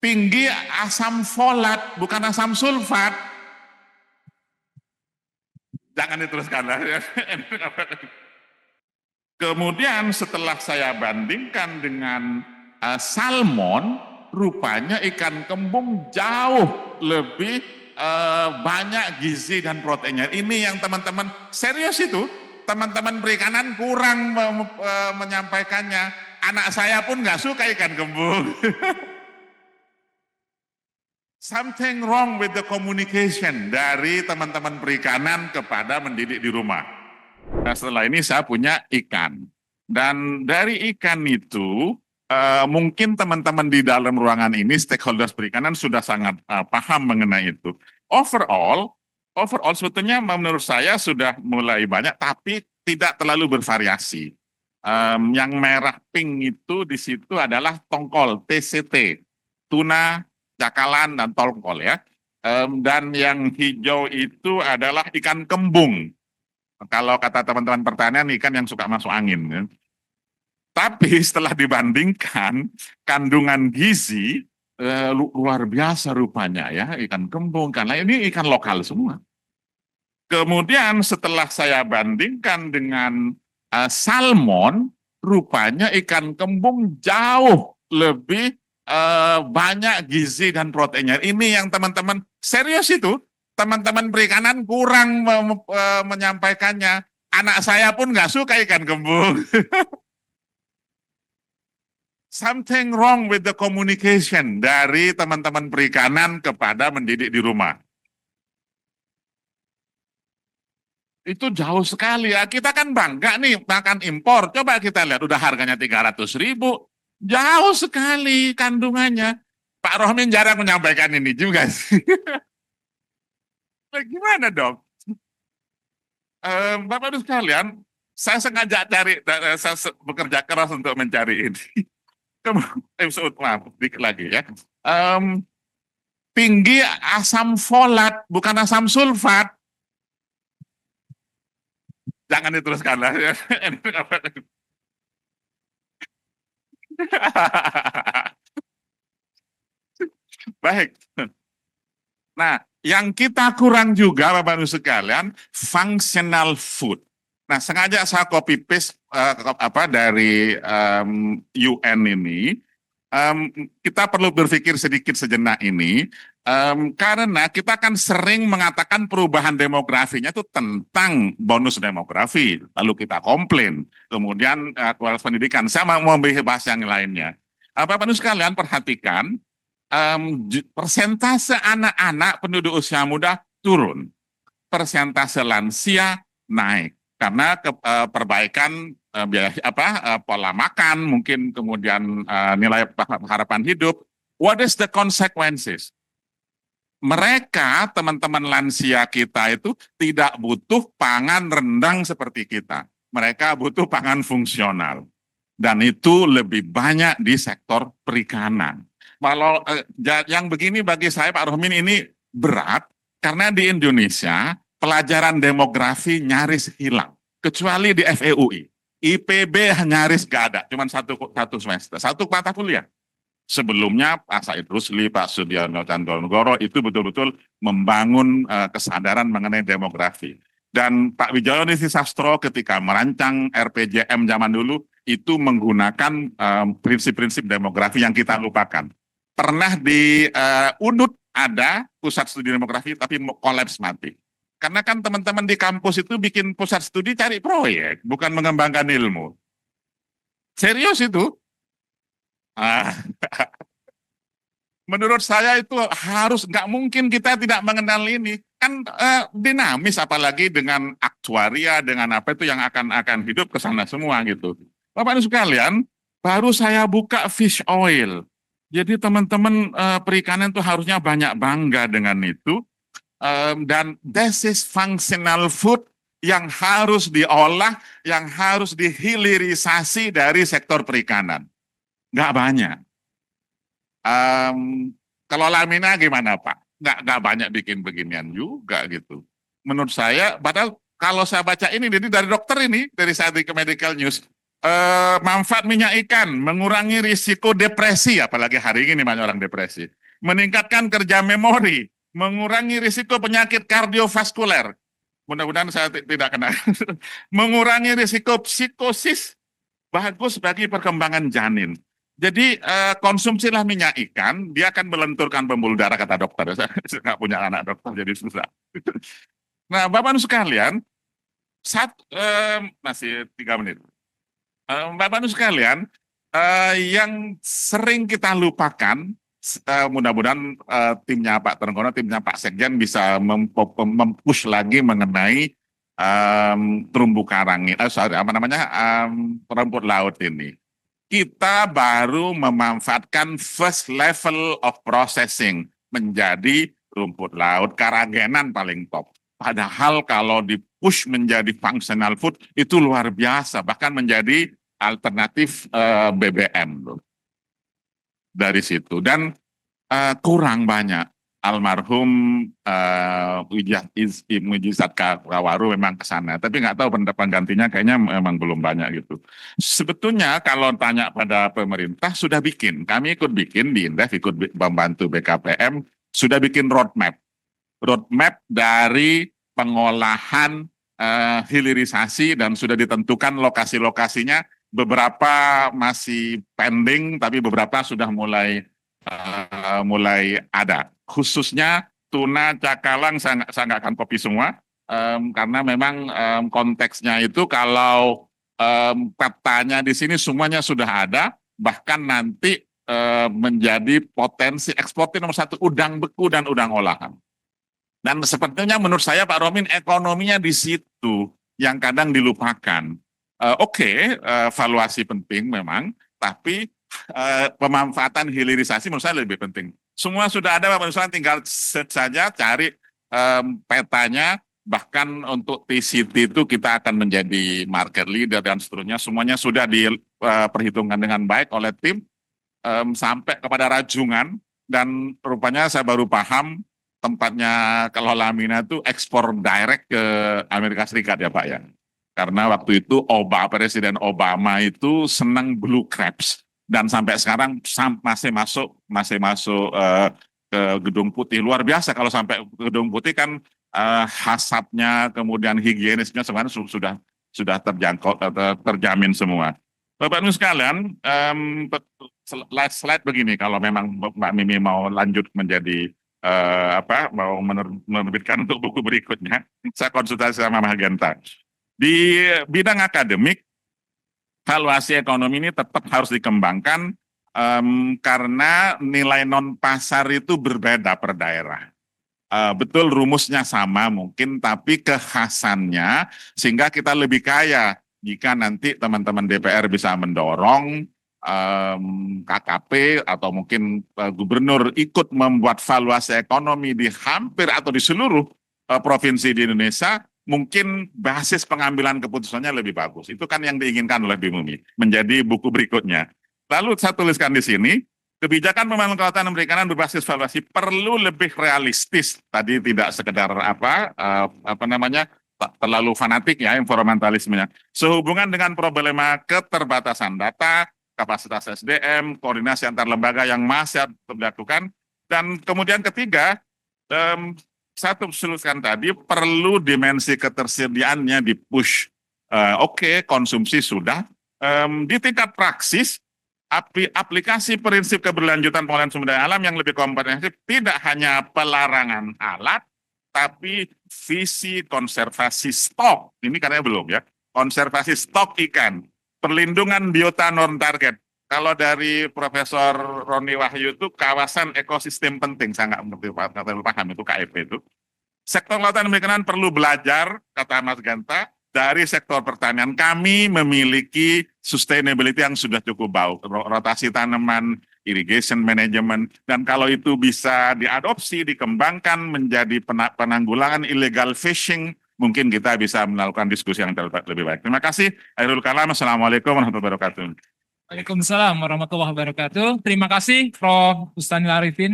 tinggi asam folat, bukan asam sulfat. Jangan diteruskan. Kemudian setelah saya bandingkan dengan salmon, rupanya ikan kembung jauh lebih banyak gizi dan proteinnya. Ini yang teman-teman serius itu, teman-teman perikanan kurang menyampaikannya. Anak saya pun nggak suka ikan kembung. Something wrong with the communication dari teman-teman perikanan kepada mendidik di rumah. Nah, setelah ini saya punya ikan. Dan dari ikan itu, mungkin teman-teman di dalam ruangan ini, stakeholders perikanan sudah sangat paham mengenai itu. Overall sebetulnya menurut saya sudah mulai banyak, tapi tidak terlalu bervariasi. Yang merah pink itu di situ adalah tongkol, TCT, tuna, cakalan, dan tongkol ya. Dan yang hijau itu adalah ikan kembung. Kalau kata teman-teman pertanian, ikan yang suka masuk angin. Ya. Tapi setelah dibandingkan kandungan gizi luar biasa rupanya ya ikan kembung, karena ini ikan lokal semua. Kemudian setelah saya bandingkan dengan salmon, rupanya ikan kembung jauh lebih banyak gizi dan proteinnya. Ini yang teman-teman serius itu, teman-teman perikanan kurang menyampaikannya. Anak saya pun nggak suka ikan kembung. Something wrong with the communication dari teman-teman perikanan kepada mendidik di rumah. Itu jauh sekali ya. Kita kan bangga nih makan impor. Coba kita lihat, udah harganya 300.000. Jauh sekali kandungannya. Pak Rohmin jarang menyampaikan ini juga sih. Gimana dong? Bapak Ibu sekalian, saya sengaja saya bekerja keras untuk mencari ini. Maaf, dikit lagi ya. Tinggi asam folat, bukan asam sulfat. Jangan diteruskan lah. Baik. Nah, yang kita kurang juga Bapak Ibu sekalian, functional food. Nah, sengaja saya copy paste dari UN ini. Kita perlu berpikir sedikit sejenak ini, karena kita kan sering mengatakan perubahan demografinya itu tentang bonus demografi, lalu kita komplain, kemudian kualitas pendidikan. Saya mau bahas yang lainnya. Bapak Ibu sekalian perhatikan, persentase anak-anak penduduk usia muda turun, persentase lansia naik karena perbaikan biaya pola makan, mungkin kemudian nilai harapan hidup. What is the consequences? Mereka, teman-teman lansia kita itu tidak butuh pangan rendang seperti kita. Mereka butuh pangan fungsional. Dan itu lebih banyak di sektor perikanan. Kalau yang begini bagi saya Pak Rohmin ini berat, karena di Indonesia pelajaran demografi nyaris hilang. Kecuali di FEUI. IPB nyaris gak ada, cuma satu semester, satu mata kuliah. Sebelumnya Pak Said Rusli, Pak Sudiarno Candronegoro itu betul-betul membangun kesadaran mengenai demografi. Dan Pak Wijaya Nisi Sastro ketika merancang RPJM zaman dulu itu menggunakan prinsip-prinsip demografi yang kita lupakan. Pernah di UNUD ada pusat studi demografi tapi kolaps mati. Karena kan teman-teman di kampus itu bikin pusat studi cari proyek, bukan mengembangkan ilmu. Serius itu. Menurut saya itu harus, nggak mungkin kita tidak mengenal ini. Kan dinamis, apalagi dengan aktuaria, dengan apa itu yang akan hidup ke sana semua gitu. Bapak Ibu sekalian, baru saya buka fish oil. Jadi teman-teman perikanan itu harusnya banyak bangga dengan itu. Dan this is functional food yang harus diolah, yang harus dihilirisasi dari sektor perikanan. Nggak banyak. Kalau Lamina gimana Pak? Nggak banyak bikin beginian juga gitu. Menurut saya, padahal kalau saya baca ini dari dokter ini, dari saya ke Medical News, Manfaat minyak ikan, mengurangi risiko depresi, apalagi hari ini banyak orang depresi. Meningkatkan kerja memori, mengurangi risiko penyakit kardiovaskuler. Mudah-mudahan saya tidak kena. Mengurangi risiko psikosis, bagus bagi perkembangan janin. Jadi konsumsilah minyak ikan, dia akan melenturkan pembuluh darah kata dokter. Saya nggak punya anak dokter, jadi susah. Nah, Bapak-Ibu sekalian, masih 3 menit. Bapak-Ibu sekalian, yang sering kita lupakan, mudah-mudahan timnya Pak Trenggono, timnya Pak Sekjen bisa mempush lagi mengenai terumbu karang, rumput laut ini. Kita baru memanfaatkan first level of processing menjadi rumput laut, karagenan paling top. Padahal kalau di-push menjadi functional food itu luar biasa, bahkan menjadi alternatif BBM loh. Dari situ. Dan kurang banyak. Almarhum Wijizat Kawaru memang ke sana, tapi nggak tahu penggantinya kayaknya memang belum banyak gitu. Sebetulnya kalau tanya pada pemerintah sudah bikin, kami ikut bikin di Indef, ikut membantu BKPM, sudah bikin roadmap dari pengolahan hilirisasi dan sudah ditentukan lokasi-lokasinya. Beberapa masih pending, tapi beberapa sudah mulai ada. Khususnya tuna, cakalang, saya nggak akan copy semua, karena memang konteksnya itu kalau petanya di sini semuanya sudah ada, bahkan nanti menjadi potensi ekspor nomor 1 udang beku dan udang olahan. Dan sepertinya menurut saya Pak Romin ekonominya di situ yang kadang dilupakan. Oke, valuasi penting memang, tapi pemanfaatan hilirisasi menurut saya lebih penting. Semua sudah ada, Bapak Ibu, tinggal search saja, cari petanya, bahkan untuk TCT itu kita akan menjadi market leader dan seterusnya. Semuanya sudah diperhitungkan dengan baik oleh tim sampai kepada rajungan, dan rupanya saya baru paham tempatnya kalau Lamina itu ekspor direct ke Amerika Serikat ya Pak ya. Karena waktu itu Presiden Obama itu senang blue crabs. Dan sampai sekarang masih masuk ke Gedung Putih. Luar biasa kalau sampai ke Gedung Putih kan hasapnya, kemudian higienisnya sebenarnya sudah terjamin semua. Bapak-Ibu sekalian, slide begini kalau memang Mbak Mimi mau lanjut menjadi mau menerbitkan untuk buku berikutnya, saya konsultasi sama Mahagenta. Di bidang akademik, valuasi ekonomi ini tetap harus dikembangkan karena nilai non pasar itu berbeda per daerah. Betul rumusnya sama mungkin, tapi kekhasannya sehingga kita lebih kaya jika nanti teman-teman DPR bisa mendorong KKP atau mungkin gubernur ikut membuat valuasi ekonomi di hampir atau di seluruh provinsi di Indonesia. Mungkin basis pengambilan keputusannya lebih bagus. Itu kan yang diinginkan oleh Bimumi menjadi buku berikutnya. Lalu saya tuliskan di sini, kebijakan pembangunan kelautan dan perikanan berbasis valuasi perlu lebih realistis. Tadi tidak sekedar terlalu fanatik ya informatalismenya. Sehubungan dengan problema keterbatasan data, kapasitas SDM, koordinasi antar lembaga yang masih dilakukan, dan kemudian ketiga, saya tuliskan tadi perlu dimensi ketersediaannya di-push. Oke, konsumsi sudah. Di tingkat praksis, aplikasi prinsip keberlanjutan pengolahan sumber daya alam yang lebih komprehensif tidak hanya pelarangan alat, tapi visi konservasi stok. Ini katanya belum ya. Konservasi stok ikan, perlindungan biota non target. Kalau dari Profesor Roni Wahyu itu kawasan ekosistem penting, saya nggak paham itu KEP itu. Sektor kelautan dan perikanan perlu belajar, kata Mas Ganta, dari sektor pertanian. Kami memiliki sustainability yang sudah cukup baik, rotasi tanaman, irrigation management, dan kalau itu bisa diadopsi, dikembangkan menjadi penanggulangan illegal fishing, mungkin kita bisa melakukan diskusi yang lebih baik. Terima kasih. Akhirul kalam. Assalamualaikum warahmatullahi wabarakatuh. Waalaikumsalam warahmatullahi wabarakatuh. Terima kasih Prof. Bustanil Arifin.